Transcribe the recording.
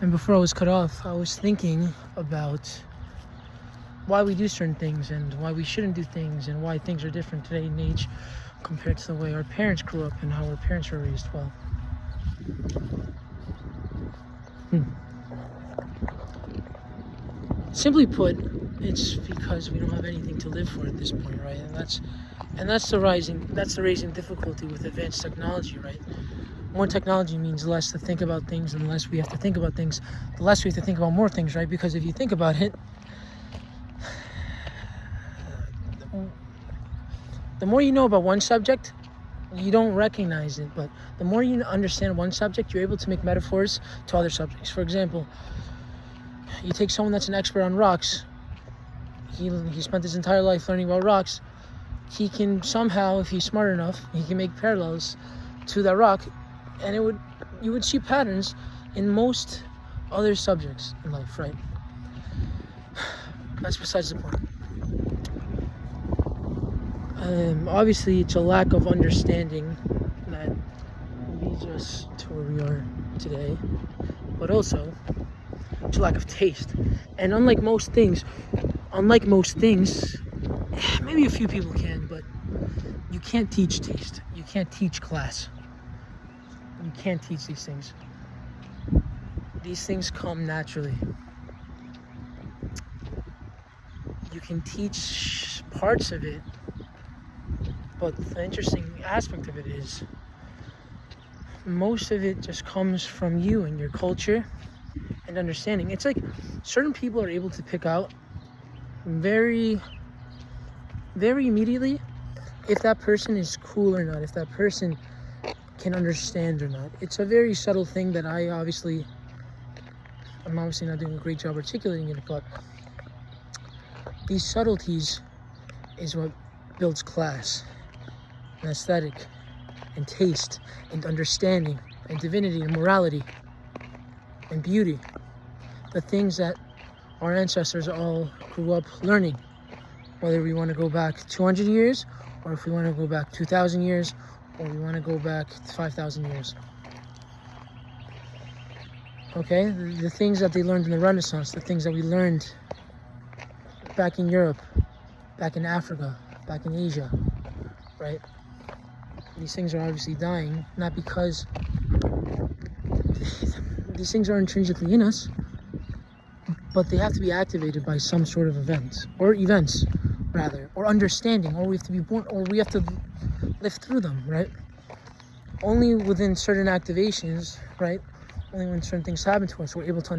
And before I was cut off, I was thinking about why we do certain things and why we shouldn't do things and why things are different today in age compared to the way our parents grew up and how our parents were raised. Well, simply put, it's because we don't have anything to live for at this point, right? And that's the raising difficulty with advanced technology, right? More technology means less to think about things, and the less we have to think about things, the less we have to think about more things, right? Because if you think about it, the more you know about one subject, you don't recognize it, but the more you understand one subject, you're able to make metaphors to other subjects. For example, you take someone that's an expert on rocks, he spent his entire life learning about rocks, he can somehow, if he's smart enough, he can make parallels to that rock, and you would see patterns in most other subjects in life, right? That's besides the point. Obviously, it's a lack of understanding that leads us to where we are today, but also it's a lack of taste. And unlike most things, maybe a few people can, but you can't teach taste. You can't teach class. You can't teach these things. These things come naturally. You can teach parts of it, but the interesting aspect of it is most of it just comes from you and your culture and understanding. It's like certain people are able to pick out very, very immediately if that person is cool or not, if that person can understand or not. It's a very subtle thing that I'm obviously not doing a great job articulating it, but these subtleties is what builds class and aesthetic and taste and understanding and divinity and morality and beauty. The things that our ancestors all grew up learning, whether we want to go back 200 years or if we want to go back 2,000 years or we want to go back 5,000 years. Okay, the things that they learned in the Renaissance, the things that we learned back in Europe, back in Africa, back in Asia, right? These things are obviously dying, not because these things are intrinsically in us, but they have to be activated by some sort of event, or events, rather, or understanding, or we have to be born, or we have to live through them, right? Only within certain activations, right? Only when certain things happen to us, we're able to understand